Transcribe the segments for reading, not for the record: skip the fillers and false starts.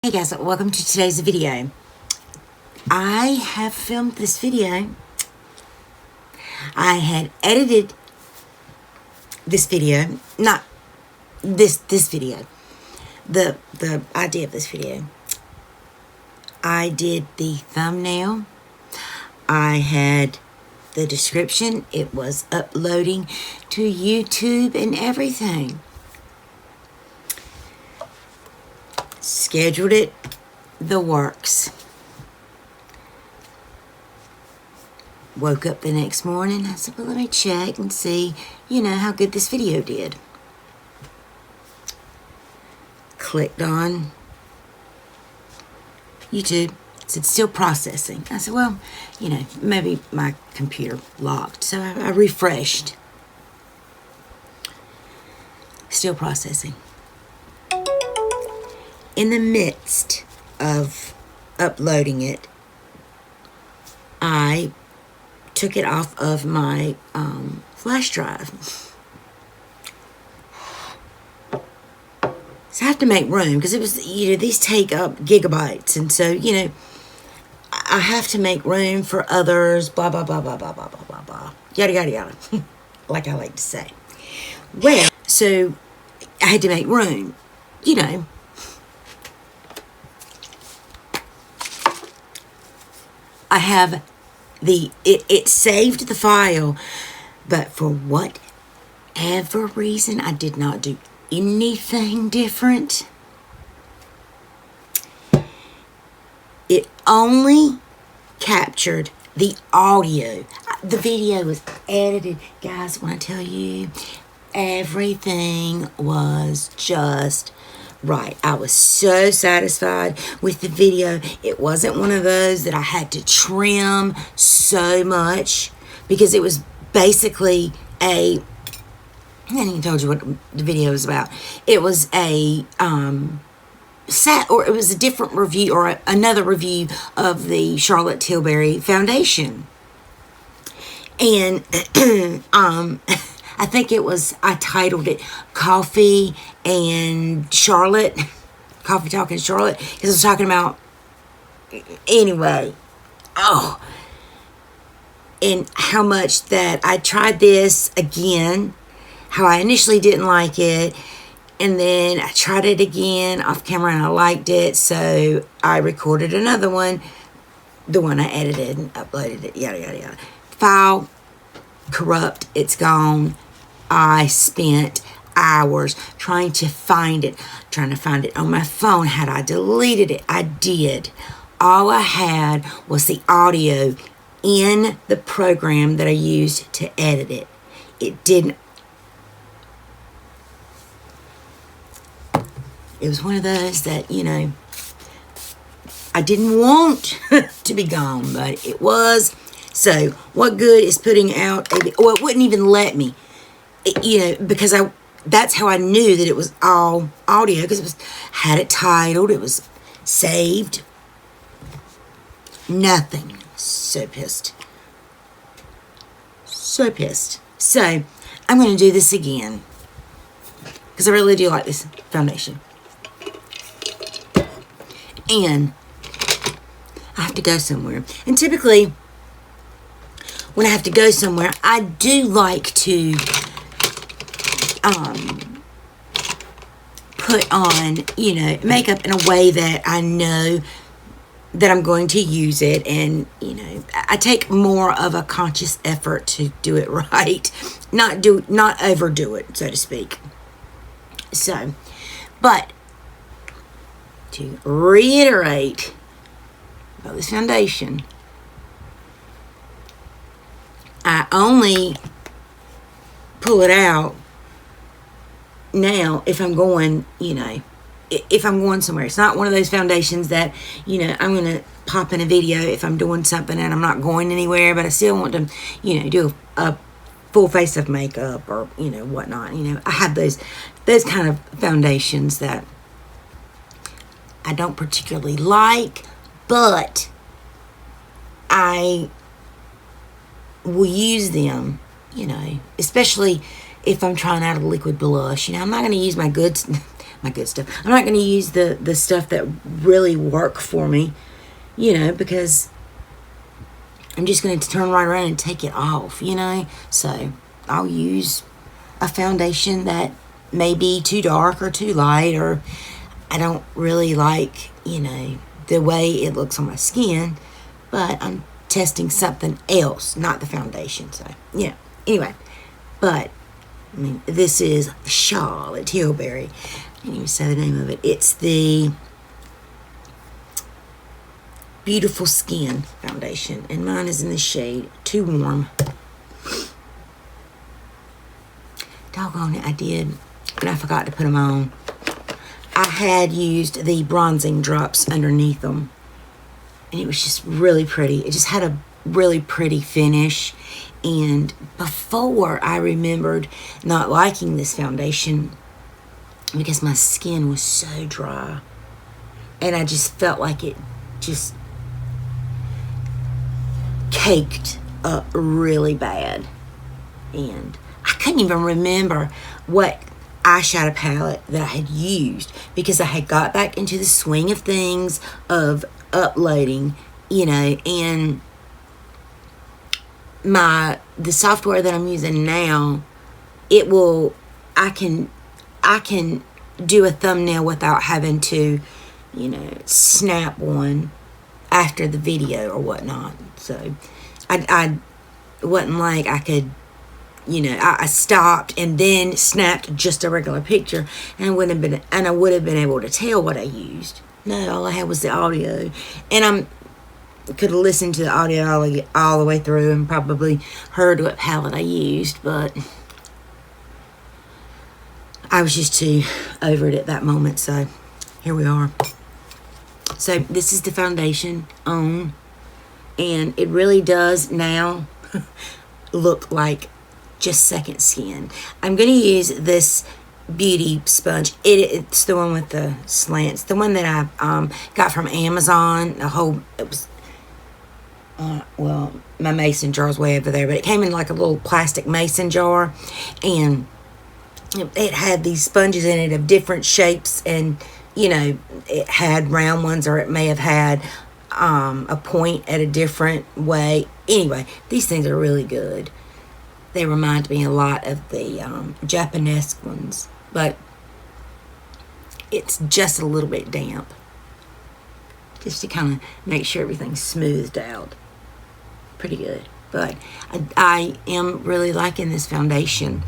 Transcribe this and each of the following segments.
Hey guys, welcome to today's video. I have filmed this video. I had edited this video, not this video, the idea of this video. I did the thumbnail. I had the description. It was uploading to YouTube and everything. Scheduled it, the works. Woke up the next morning. I said, well, let me check and see, how good this video did. Clicked on YouTube. It said, still processing. I said, well, maybe my computer locked. So I refreshed. Still processing. In the midst of uploading it, I took it off of my flash drive. So I have to make room because it was, these take up gigabytes. And so, I have to make room for others, blah, blah, blah, blah, blah, blah, blah, blah, blah, yada, yada, yada, like I like to say. Well, so I had to make room, I have it saved the file, but for whatever reason, I did not do anything different. It only captured the audio. The video was edited. Guys, when I tell you, everything was just right. I was so satisfied with the video. It wasn't one of those that I had to trim so much because it was basically I hadn't even told you what the video was about. It was a it was a different review or another review of the Charlotte Tilbury Foundation. And I think I titled it Coffee and Charlotte. Coffee Talk and Charlotte. Because I was talking about, anyway. Oh. And how much that I tried this again. How I initially didn't like it. And then I tried it again off camera and I liked it. So I recorded another one. The one I edited and uploaded it. Yada, yada, yada. File corrupt. It's gone. I spent hours trying to find it on my phone. Had I deleted it? I did. All I had was the audio in the program that I used to edit it. It didn't. It was one of those that, I didn't want to be gone, but it was. So what good is putting out it wouldn't even let me. Because that's how I knew that it was all audio, because had it titled, it was saved. Nothing. So pissed. So pissed. So I'm going to do this again because I really do like this foundation. And I have to go somewhere. And typically, when I have to go somewhere, I do like to put on, makeup in a way that I know that I'm going to use it. And, I take more of a conscious effort to do it right. Not overdo it, so to speak. So, but to reiterate about this foundation, I only pull it out now if I'm going, if I'm going somewhere. It's not one of those foundations that, I'm going to pop in a video if I'm doing something and I'm not going anywhere, but I still want to, do a full face of makeup or, whatnot. I have those kind of foundations that I don't particularly like, but I will use them, especially if I'm trying out a liquid blush. I'm not going to use my my good stuff. I'm not going to use the stuff that really work for me, you know, because I'm just going to turn right around and take it off, you know. So I'll use a foundation that may be too dark or too light, or I don't really like, you know, the way it looks on my skin, but I'm testing something else, not the foundation. So, yeah. Anyway, but, I mean, this is Charlotte Tilbury. I can't even say the name of it. It's the Beautiful Skin Foundation, and mine is in the shade Too Warm. Doggone it, I did, and I forgot to put them on. I had used the bronzing drops underneath them, and it was just really pretty. It just had a really pretty finish. And before, I remembered not liking this foundation because my skin was so dry, and I just felt like it just caked up really bad. And I couldn't even remember what eyeshadow palette that I had used, because I had got back into the swing of things of uploading, you know, and the software that I'm using now, I can do a thumbnail without having to, you know, snap one after the video or whatnot. So I wasn't like I could, you know, I stopped and then snapped just a regular picture, and I would have been able to tell what I used. No, all I had was the audio, and could have listened to the audio all the way through and probably heard what palette I used, but I was just too over it at that moment. So here we are. So this is the foundation on, and it really does now look like just second skin. I'm going to use this beauty sponge. It's the one with the slants, the one that I got from Amazon. Well, my mason jar is way over there, but it came in like a little plastic mason jar, and it had these sponges in it of different shapes, and, you know, it had round ones, or it may have had a point at a different way. Anyway, these things are really good. They remind me a lot of the Japanese ones, but it's just a little bit damp, just to kind of make sure everything's smoothed out. Pretty good. But I am really liking this foundation.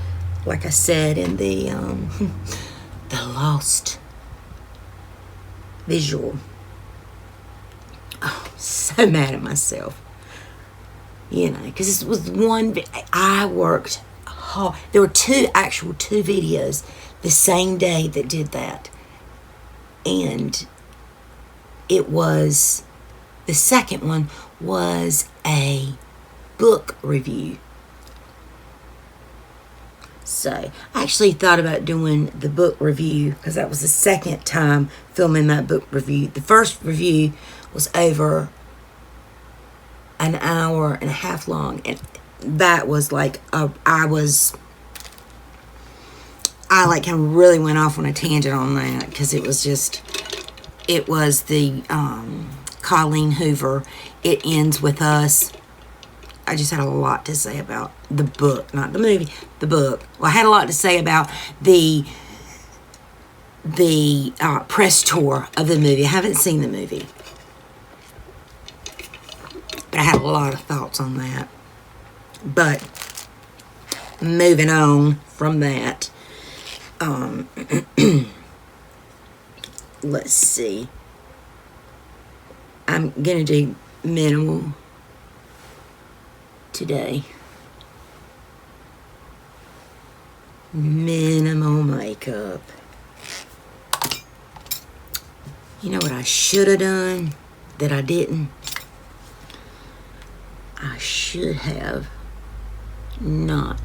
Like I said in the lost visual. Oh, so mad at myself. You know, because this was I worked hard. There were two videos the same day that did that. And it was, the second one was a book review. So I actually thought about doing the book review, because that was the second time filming that book review. The first review was over an hour and a half long, and that was like I kind of really went off on a tangent on that, because it was the Colleen Hoover, It Ends With Us. I just had a lot to say about the book, not the movie, the book. Well, I had a lot to say about the press tour of the movie. I haven't seen the movie, but I had a lot of thoughts on that. But moving on from that, let's see. I'm gonna do minimal today. Minimal makeup. You know what I should have done that I didn't? I should have not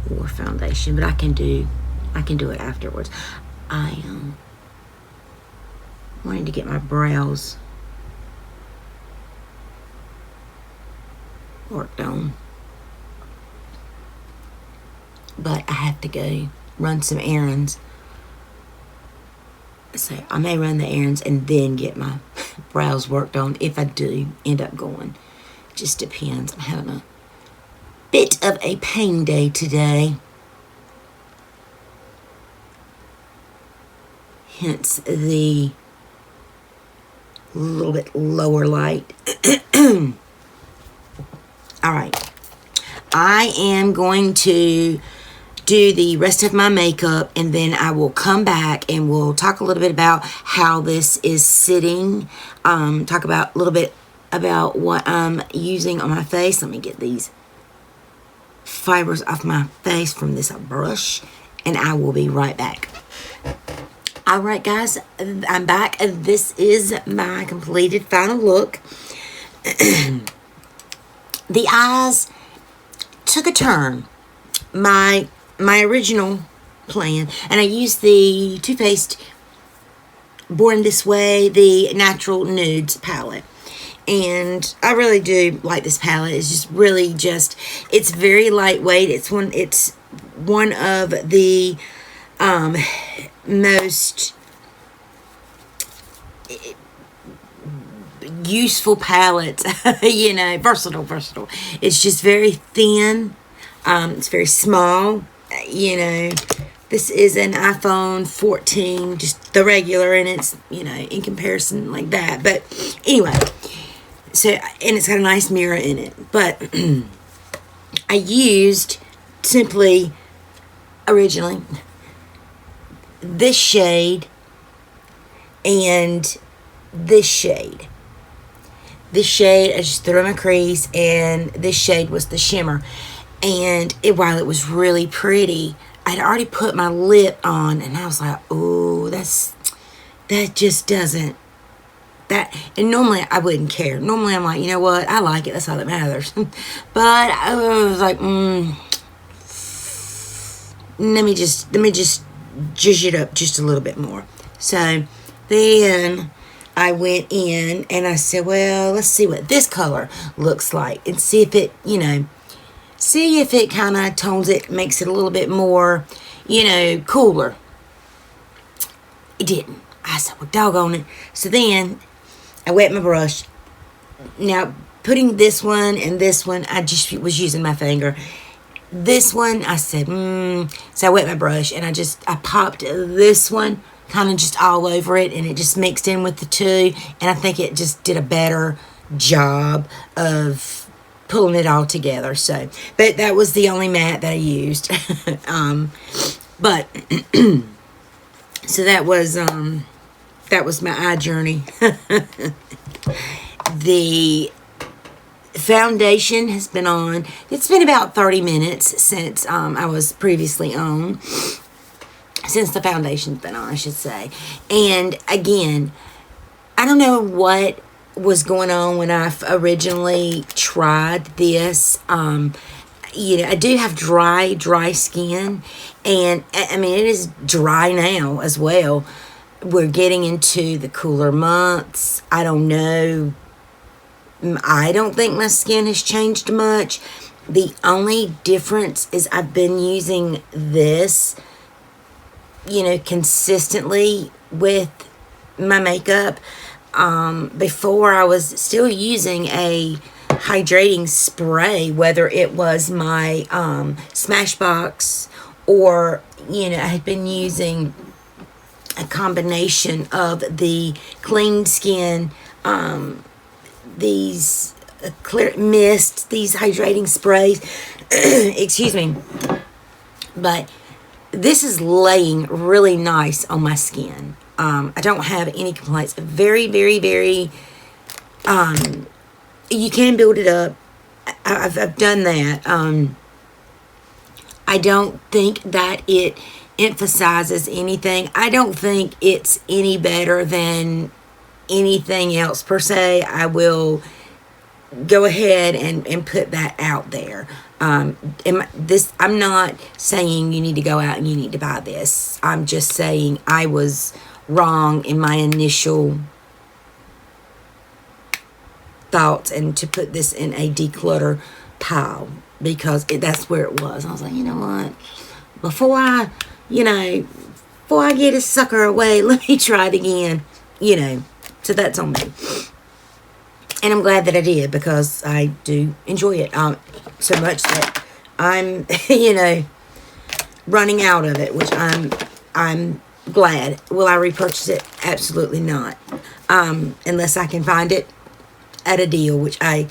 wore foundation, but I can do it afterwards. I am wanting to get my brows worked on, but I have to go run some errands So I may run the errands and then get my brows worked on if I do end up going. Just depends. I'm having a bit of a pain day today. Hence the little bit lower light. All right. I am going to do the rest of my makeup, and then I will come back and we'll talk a little bit about how this is sitting. Talk about a little bit about what I'm using on my face. Let me get these fibers off my face from this brush, and I will be right back. All right, guys, I'm back, and this is my completed final look. The eyes took a turn. My original plan, and I used the Too Faced Born This Way, the Natural Nudes palette. And I really do like this palette. It's just really it's very lightweight. It's one of the most useful palettes, versatile. It's just very thin. It's very small. This is an iPhone 14, just the regular, and it's, in comparison like that. But anyway, and it's got a nice mirror in it. But I used simply, originally, this shade and this shade. This shade, I just threw in my crease, and this shade was the shimmer. And while it was really pretty, I'd already put my lip on, and I was like, oh, that just doesn't, and normally I wouldn't care. Normally I'm like, you know what, I like it, that's all that matters. But I was like, let me just zhuzh it up just a little bit more. So then I went in and I said, well, let's see what this color looks like, and see if it, see if it kind of tones it, makes it a little bit more, cooler. It didn't. I said, well, doggone it. So then I wet my brush. Now, putting this one and this one, I just was using my finger. This one, I said, So I wet my brush, and I popped this one kind of just all over it, and it just mixed in with the two. And I think it just did a better job of pulling it all together. So, but that was the only matte that I used. But so that was my eye journey. The foundation has been on. It's been about 30 minutes since I was previously on. Since the foundation's been on, I should say. And again, I don't know what was going on when I originally tried this. I do have dry skin, and I mean, it is dry now as well. We're getting into the cooler months. I don't know. I don't think my skin has changed much. The only difference is I've been using this, consistently with my makeup. Before, I was still using a hydrating spray, whether it was my Smashbox or, I had been using a combination of the Clean Skin, these clear mist, these hydrating sprays. Excuse me. But this is laying really nice on my skin. I don't have any complaints. Very, very, very, you can build it up. I've done that. I don't think that it emphasizes anything. I don't think it's any better than anything else per se. I will go ahead and put that out there. I'm not saying you need to go out and you need to buy this. I'm just saying I was wrong in my initial thoughts, and to put this in a declutter pile, because that's where it was. I was like, you know what? Before I, before I get this sucker away, let me try it again. You know, so that's on me. And I'm glad that I did, because I do enjoy it so much that I'm, you know, running out of it, which I'm glad. Will I repurchase it? Absolutely not. Unless I can find it at a deal, which I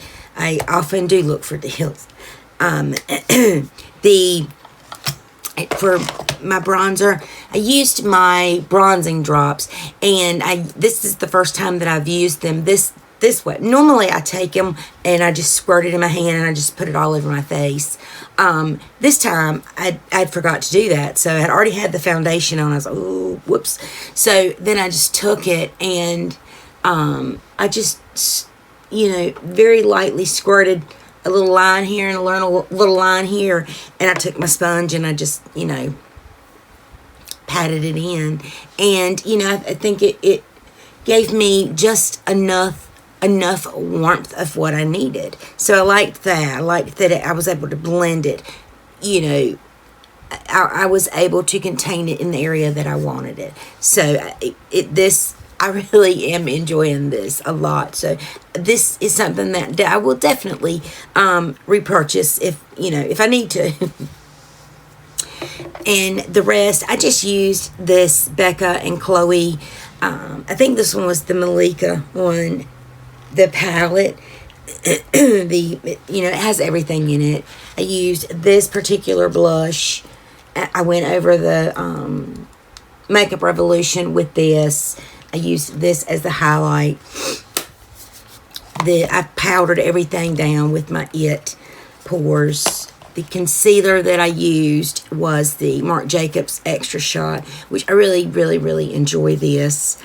often do look for deals. For my bronzer, I used my bronzing drops, and this is the first time that I've used them this way. Normally I take them and I just squirt it in my hand and I just put it all over my face. This time I forgot to do that, so I had already had the foundation on. I was like, oh, whoops. So then I just took it and I just, you know, very lightly squirted a little line here and a little line here, and I took my sponge and I just, you know, patted it in, and you know, I think it gave me just enough warmth of what I needed. So I liked that. I liked that I was able to blend it. You know, I was able to contain it in the area that I wanted it. So I really am enjoying this a lot. So this is something that I will definitely repurchase if I need to. And the rest, I just used this Becca and Khloe. I think this one was the Malika one. The palette, it has everything in it. I used this particular blush. I went over the Makeup Revolution with this. I used this as the highlight. I powdered everything down with my It pores. The concealer that I used was the Marc Jacobs Extra Shot, which I really, really, really enjoy this.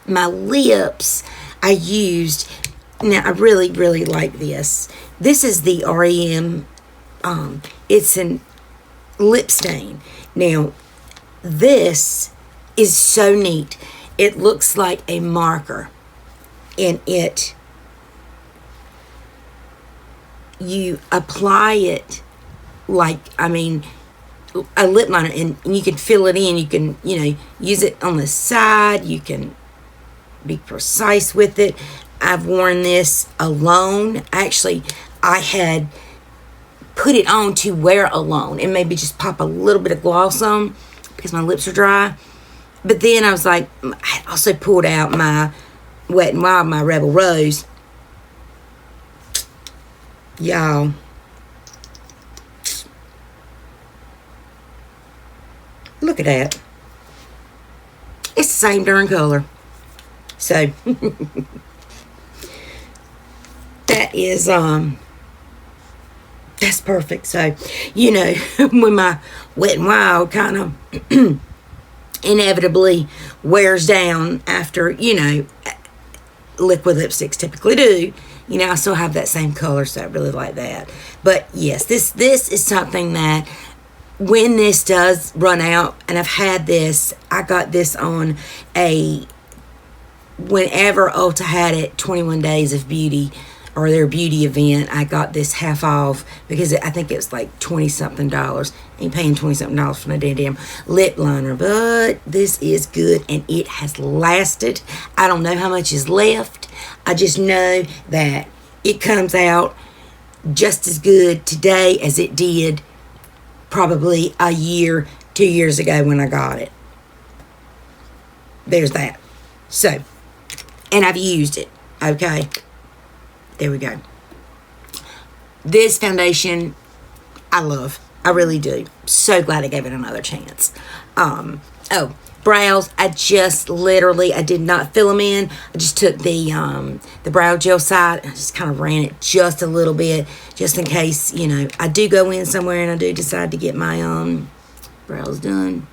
My lips, I used, now I really, really like this. This is the REM, it's a lip stain. Now, this is so neat. It looks like a marker, and you apply it like, a lip liner, and you can fill it in. You can, use it on the side. You can be precise with it. I've worn this alone. Actually, I had put it on to wear alone and maybe just pop a little bit of gloss on because my lips are dry. But then I was like, I also pulled out my WetNWild, my Rebel Rose. Y'all, look at that. It's the same darn color. So that is that's perfect. So when my WetNWild kind of inevitably wears down after liquid lipsticks typically do, I still have that same color, so I really like that. But yes, this is something that when this does run out, and I've had this, I got this on whenever Ulta had it, 21 Days of Beauty, or their beauty event, I got this half off because I think it was like $20-something. Ain't paying $20-something for no damn lip liner, but this is good and it has lasted. I don't know how much is left. I just know that it comes out just as good today as it did probably a year, 2 years ago when I got it. There's that. So, and I've used it. Okay. There we go. This foundation, I love. I really do. So glad I gave it another chance. Brows, I did not fill them in. I just took the brow gel side. I just kind of ran it just a little bit, just in case, I do go in somewhere and I do decide to get my brows done.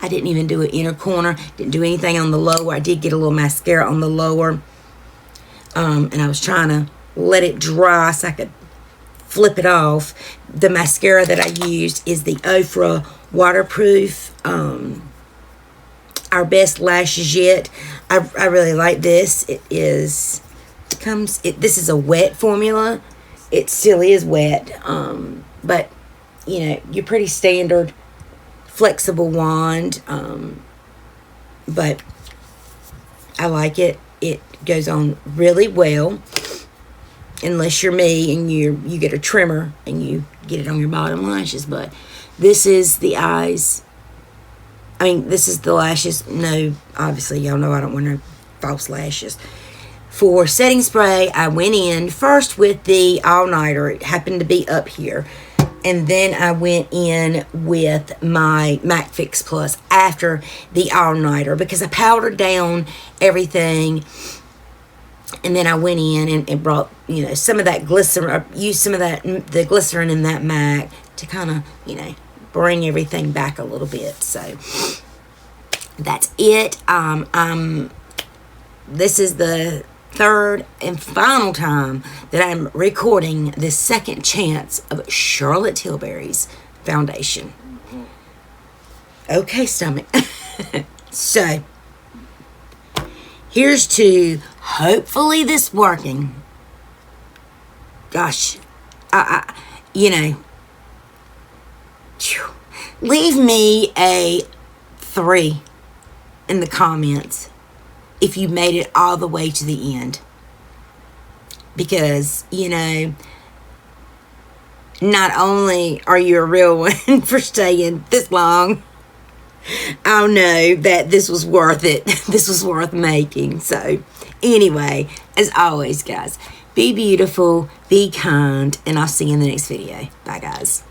I didn't even do an inner corner. Didn't do anything on the lower. I did get a little mascara on the lower. And I was trying to let it dry so I could flip it off. The mascara that I used is the Ofra Waterproof. Our Best Lashes Yet. I really like this. This is a wet formula. it still is wet. But, you know, your pretty standard flexible wand. But I like it. It goes on really well. Unless you're me and you get a trimmer and you get it on your bottom lashes. But this is the eyes. I mean, this is the lashes. No, obviously, y'all know I don't want no false lashes. For setting spray, I went in first with the all-nighter. It happened to be up here. And then I went in with my MAC Fix Plus after the all-nighter because I powdered down everything. And then I went in and brought, you know, some of that glycerin, used some of that, the glycerin in that MAC to kind of, you know, bring everything back a little bit. So that's it. This is the third and final time that I'm recording the second chance of Charlotte Tilbury's foundation. Okay, stomach. So here's to hopefully this working. Gosh, you know, leave me a 3 in the comments if you made it all the way to the end. Because, you know, not only are you a real one for staying this long, I know that this was worth it. This was worth making. So, anyway, as always, guys, be beautiful, be kind, and I'll see you in the next video. Bye, guys.